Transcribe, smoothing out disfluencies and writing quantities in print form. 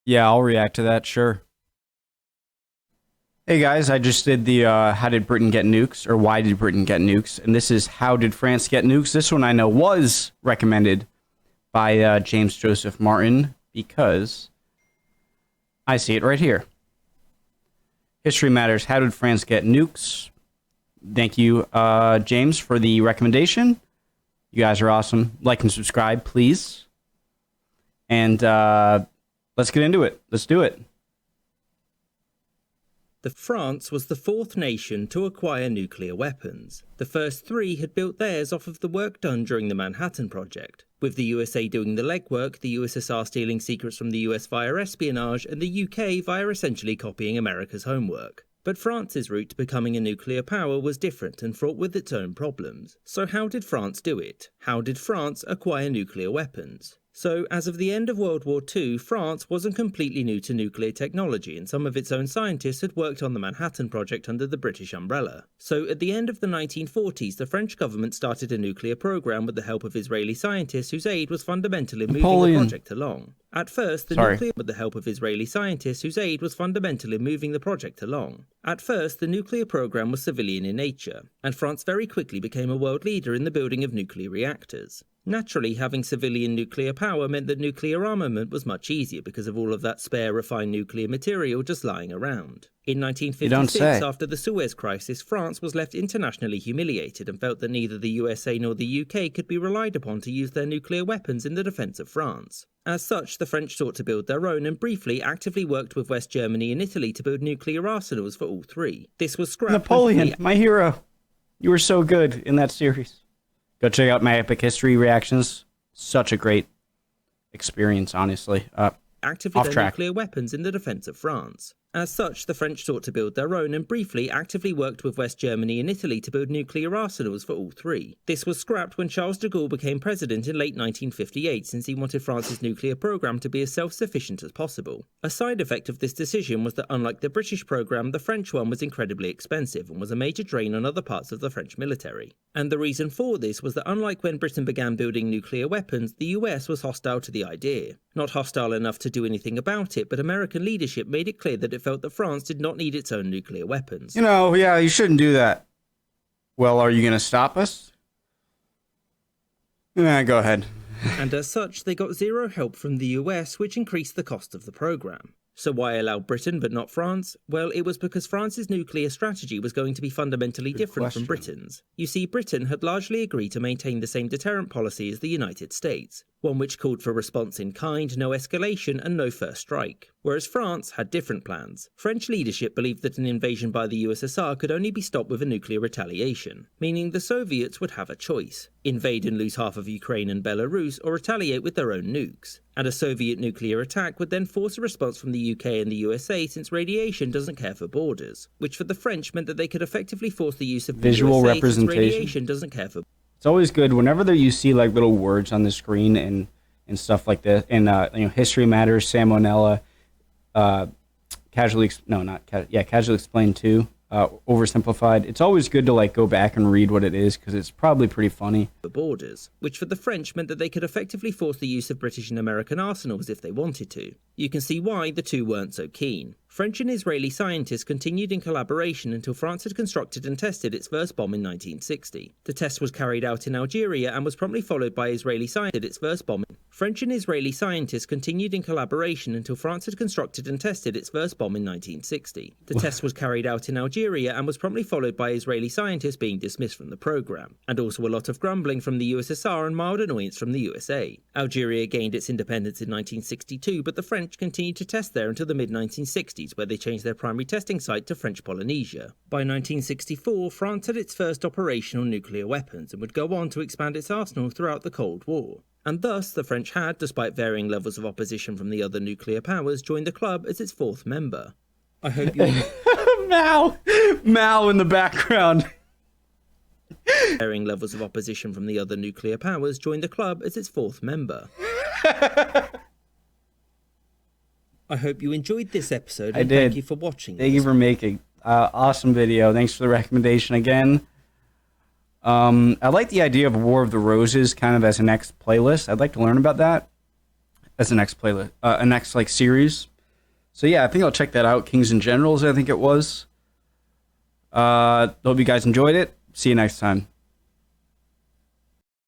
Yeah, I'll react to that, sure. Hey guys, I just did the How Did Britain Get Nukes, or Why Did Britain Get Nukes? And this is How Did France Get Nukes? This one I know was recommended by James Joseph Martin because I see it right here. History Matters, How Did France Get Nukes? Thank you, James, for the recommendation. You guys are awesome. Like and subscribe, please. And let's get into it. Let's do it. France was the fourth nation to acquire nuclear weapons. The first three had built theirs off of the work done during the Manhattan Project, with the USA doing the legwork, the USSR stealing secrets from the US via espionage, and the UK via essentially copying America's homework. But France's route to becoming a nuclear power was different and fraught with its own problems. So how did France do it? How did France acquire nuclear weapons? So, as of the end of World War II, France wasn't completely new to nuclear technology, and some of its own scientists had worked on the Manhattan Project under the British umbrella. So, at the end of the 1940s, the French government started a nuclear program with the help of Israeli scientists whose aid was fundamental in moving the project along. At first, the nuclear program was civilian in nature, and France very quickly became a world leader in the building of nuclear reactors. Naturally, having civilian nuclear power meant that nuclear armament was much easier because of all of that spare refined nuclear material just lying around. In 1956, after the Suez Crisis, France was left internationally humiliated and felt that neither the USA nor the UK could be relied upon to use their nuclear weapons in the defence of France. As such, the French sought to build their own and briefly actively worked with West Germany and Italy to build nuclear arsenals for all three. This was scrapped. Napoleon, my hero. You were so good in that series. Go check out my epic history reactions. Such a great experience, honestly. Actively their nuclear weapons in the defence of France. As such, the French sought to build their own and briefly actively worked with West Germany and Italy to build nuclear arsenals for all three. This was scrapped when Charles de Gaulle became president in late 1958 since he wanted France's nuclear program to be as self-sufficient as possible. A side effect of this decision was that unlike the British program, the French one was incredibly expensive and was a major drain on other parts of the French military. And the reason for this was that unlike when Britain began building nuclear weapons, the US was hostile to the idea. Not hostile enough to do anything about it, but American leadership made it clear that it felt that France did not need its own nuclear weapons. You know, yeah, you shouldn't do that. Well, are you going to stop us? Yeah, go ahead. And as such, they got zero help from the US, which increased the cost of the program. So why allow Britain but not France? Well, it was because France's nuclear strategy was going to be fundamentally different from Britain's. You see, Britain had largely agreed to maintain the same deterrent policy as the United States, one which called for response in kind, no escalation, and no first strike. Whereas France had different plans. French leadership believed that an invasion by the USSR could only be stopped with a nuclear retaliation, meaning the Soviets would have a choice: invade and lose half of Ukraine and Belarus, or retaliate with their own nukes. And a Soviet nuclear attack would then force a response from the UK and the USA, since radiation doesn't care for borders, which for the French meant that they could effectively force the use of visual USA, representation. Since radiation doesn't care for. It's always good whenever you see like little words on the screen and stuff like this. And History Matters, Salmonella, Casually Explained too. Oversimplified. It's always good to like go back and read what it is because it's probably pretty funny. The borders, which for the French meant that they could effectively force the use of British and American arsenals if they wanted to. You can see why the two weren't so keen. French and Israeli scientists continued in collaboration until France had constructed and tested its first bomb in 1960. The test was carried out in Algeria and was promptly followed by Israeli scientists its first bomb. French and Israeli scientists continued in collaboration until France had constructed and tested its first bomb in 1960. The test was carried out in Algeria and was promptly followed by Israeli scientists being dismissed from the program, and also a lot of grumbling from the USSR and mild annoyance from the USA. Algeria gained its independence in 1962, but the French continued to test there until the mid-1960s, where they changed their primary testing site to French Polynesia. By 1964, France had its first operational nuclear weapons and would go on to expand its arsenal throughout the Cold War. And thus, the French had, despite varying levels of opposition from the other nuclear powers, joined the club as its fourth member. I hope you... Mao in the background. Varying levels of opposition from the other nuclear powers joined the club as its fourth member. I hope you enjoyed this episode, and thank you for watching. Thank you for making awesome video. Thanks for the recommendation again. I like the idea of War of the Roses kind of as a next playlist. I'd like to learn about that as a next playlist, a next like series. So yeah, I think I'll check that out. Kings and Generals, I think it was. Hope you guys enjoyed it. See you next time.